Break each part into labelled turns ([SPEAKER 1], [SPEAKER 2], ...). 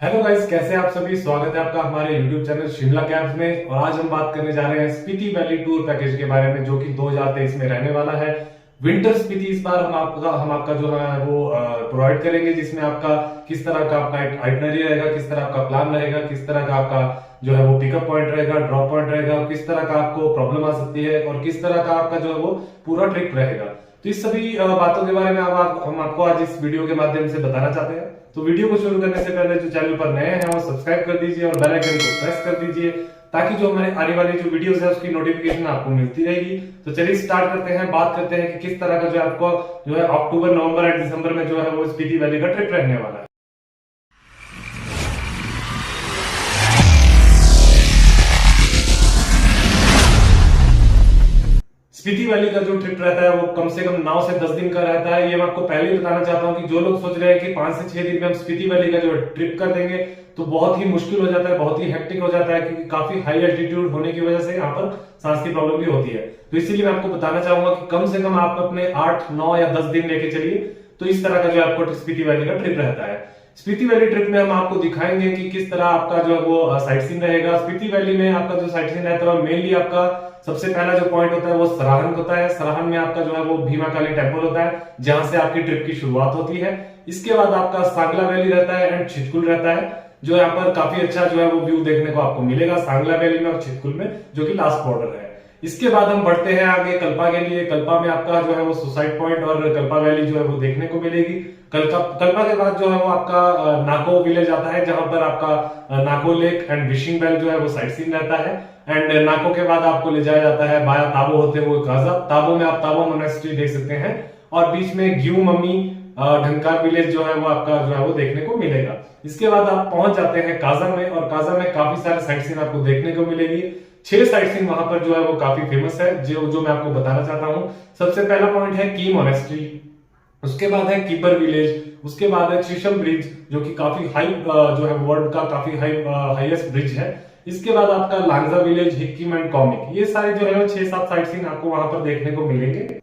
[SPEAKER 1] Hello guys, कैसे हैं आप सभी। स्वागत है आपका हमारे यूट्यूब चैनल शिमला कैंप्स में। और आज हम बात करने जा रहे हैं स्पीति वैली टूर पैकेज के बारे में, जो कि 2023 में रहने वाला है। विंटर स्पीति इस बार हम आपका जो है वो प्रोवाइड करेंगे, जिसमें आपका किस तरह का आपका आइटनरी रहेगा, किस तरह आपका प्लान रहेगा, किस तरह का आपका जो है वो पिकअप पॉइंट रहेगा, ड्रॉप पॉइंट रहेगा, किस तरह का आपको प्रॉब्लम आ सकती है और किस तरह का आपका जो है वो पूरा ट्रिप रहेगा। तो इस सभी बातों के बारे में हम आपको आज इस वीडियो के माध्यम से बताना चाहते हैं। तो वीडियो को शुरू करने से पहले जो चैनल पर नए हैं वो सब्सक्राइब कर दीजिए और बेल आइकन को प्रेस कर दीजिए, ताकि जो हमारे आने वाली जो वीडियोस है उसकी नोटिफिकेशन आपको मिलती रहेगी। तो चलिए स्टार्ट करते हैं, बात करते हैं कि किस तरह का जो आपको जो है अक्टूबर, नवंबर और दिसंबर में जो है वो स्पीति वैली का ट्रिप रहने वाला है। स्पीति वैली का जो ट्रिप रहता है वो कम से कम 9 से 10 दिन का रहता है। ये मैं आपको पहले ही बताना चाहता हूँ कि जो लोग सोच रहे हैं कि 5 से 6 दिन में हम स्पीति वैली का जो ट्रिप कर देंगे, तो बहुत ही मुश्किल हो जाता है, बहुत ही हेक्टिक हो जाता है, क्योंकि काफी हाई एल्टीट्यूड होने की वजह से यहाँ पर सांस की प्रॉब्लम भी होती है। तो इसीलिए मैं आपको बताना चाहूंगा कि कम से कम आप अपने 8, 9 या 10 दिन लेके चलिए। तो इस तरह का जो आपको स्पीति वैली का ट्रिप रहता है। स्पीति वैली ट्रिप में हम आपको दिखाएंगे कि किस तरह आपका जो है वो साइट सीन रहेगा। स्पीति वैली में आपका जो साइट सीन रहता है मेनली आपका सबसे पहला जो पॉइंट होता है वो सराहन होता है। सराहन में आपका जो है वो भीमा काली टेम्पल होता है, जहां से आपकी ट्रिप की शुरुआत होती है। इसके बाद आपका सांगला वैली रहता है एंड छितकुल रहता है, जो यहाँ पर काफी अच्छा जो है वो व्यू देखने को आपको मिलेगा सांगला वैली में और छितकुल में, जो कि लास्ट बॉर्डर है। इसके बाद हम बढ़ते हैं आगे कल्पा के लिए। कल्पा में आपका जो है वो सुसाइड पॉइंट और कल्पा वैली जो है वो देखने को मिलेगी। कल्पा के बाद जो है वो आपका नाको विलेज आता है, जहां पर आपका नाको लेक एंड विशिंग वेल जो है वो साइट सीन रहता है। एंड नाको के बाद आपको ले जाया जाता है बाया ताबो होते हुए काजा। ताबो में आप ताबो मोनेस्ट्री देख सकते हैं, और बीच में ग्यू मम्मी ढंकार विलेज जो है वो आपका जो है वो देखने को मिलेगा। इसके बाद आप पहुंच जाते हैं काजा में, और काजा में काफी सारे साइट सीन आपको देखने को मिलेगी। 6 साइट सीन वहां पर जो है वो काफी फेमस है, जो मैं आपको बताना चाहता हूं। सबसे पहला पॉइंट है की मोनेस्ट्री, उसके बाद है कीपर विलेज, उसके बाद है चिशम ब्रिज, जो कि काफी हाई जो है वर्ल्ड का काफी हाईएस्ट ब्रिज है। इसके बाद आपका Langza village, Hikkim and comic. ये सारे जो है 6-7 साइट सीन आपको वहां पर देखने को मिलेंगे।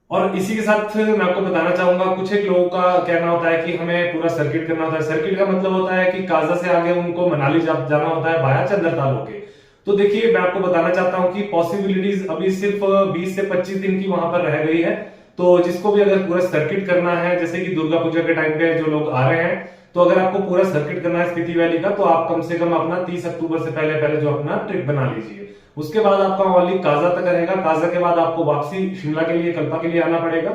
[SPEAKER 1] और इसी के साथ मैं आपको बताना चाहूंगा, कुछ एक लोगों का कहना होता है कि हमें पूरा सर्किट करना होता है। सर्किट का मतलब होता है कि काजा से आगे उनको मनाली जाना होता है बाया चंद्रताल होके। तो देखिए, मैं आपको बताना चाहता हूं कि पॉसिबिलिटीज अभी सिर्फ 20 से 25 दिन की वहां पर रह गई है। तो जिसको भी अगर पूरा सर्किट करना है, जैसे कि दुर्गा पूजा के टाइम पे जो लोग आ रहे हैं, तो अगर आपको पूरा सर्किट करना है स्पीति वैली का, तो आप कम से कम अपना 30 अक्टूबर से पहले पहले जो अपना ट्रिप बना लीजिए। उसके बाद आपका ओनली काजा तक रहेगा। काजा के बाद आपको वापसी शिमला के लिए, कल्पा के लिए आना पड़ेगा।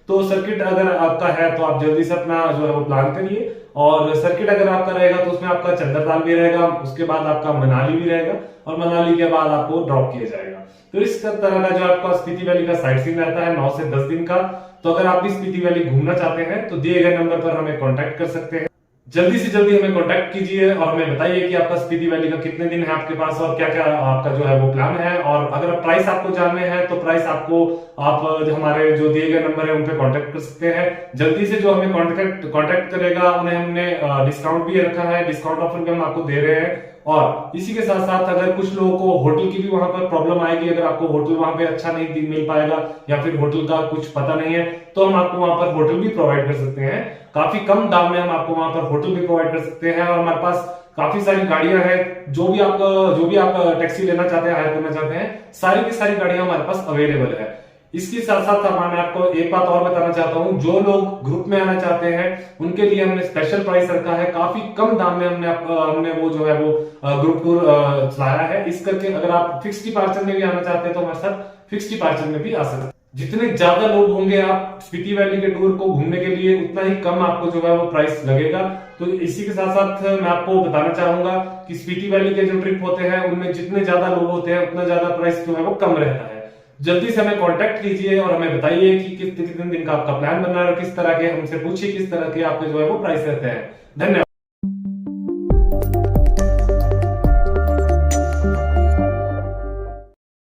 [SPEAKER 1] तो सर्किट अगर आपका है तो आप जल्दी से अपना जो है वो प्लान करिए। और सर्किट अगर आपका रहेगा तो उसमें आपका चंद्रताल भी रहेगा, उसके बाद आपका मनाली भी रहेगा, और मनाली के बाद आपको ड्रॉप किया जाएगा। तो इस तरह का जो आपका स्पीति वैली का साइट सीन रहता है 9 से 10 दिन का। तो अगर आप भी स्पीति वैली घूमना चाहते हैं तो दिए गए नंबर पर हमें कांटेक्ट कर सकते हैं। जल्दी से जल्दी हमें कांटेक्ट कीजिए और हमें बताइए कि आपका स्पीति वैली का कितने दिन है आपके पास और क्या क्या आपका जो है वो प्लान है। और अगर प्राइस आपको जानने हैं तो प्राइस आपको आप हमारे जो दिए गए नंबर है उन पे कांटेक्ट कर सकते हैं। जल्दी से जो हमें कांटेक्ट करेगा उन्हें हमने डिस्काउंट भी रखा है, डिस्काउंट ऑफर भी हम आपको दे रहे हैं। और इसी के साथ साथ अगर कुछ लोगों को होटल की भी वहां पर प्रॉब्लम आएगी, अगर आपको होटल वहां पे अच्छा नहीं मिल पाएगा या फिर होटल का कुछ पता नहीं है, तो हम आपको वहां पर होटल भी प्रोवाइड कर सकते हैं। काफी कम दाम में हम आपको वहां पर होटल भी प्रोवाइड कर सकते हैं। और हमारे पास काफी सारी गाड़ियां हैं, जो भी आप टैक्सी लेना चाहते हैं, हायर करना चाहते हैं, सारी की सारी गाड़ियां हमारे पास अवेलेबल है। इसके साथ साथ मैं आपको एक बात और बताना चाहता हूं, जो लोग ग्रुप में आना चाहते हैं उनके लिए हमने स्पेशल प्राइस रखा है। काफी कम दाम में हमने वो जो है वो ग्रुप टूर चलाया है। इस करके अगर आप फिक्स डिपार्चर में भी आना चाहते हैं तो हमारे साथ फिक्स डिपार्चर में भी आ सकते हैं। जितने ज्यादा लोग होंगे आप स्पीति वैली के टूर को घूमने के लिए, उतना ही कम आपको जो है वो प्राइस लगेगा। तो इसी के साथ साथ मैं आपको बताना चाहूंगा कि स्पीति वैली के जो ट्रिप होते हैं उनमें जितने ज्यादा लोग होते हैं उतना ज्यादा प्राइस जो है वो कम रहता है। जल्दी से हमें कांटेक्ट कीजिए और हमें बताइए कि कितने दिन का आपका प्लान बन रहा है और किस तरह के, हमसे पूछिए किस तरह के आपके जो है वो प्राइस रहते हैं। धन्यवाद।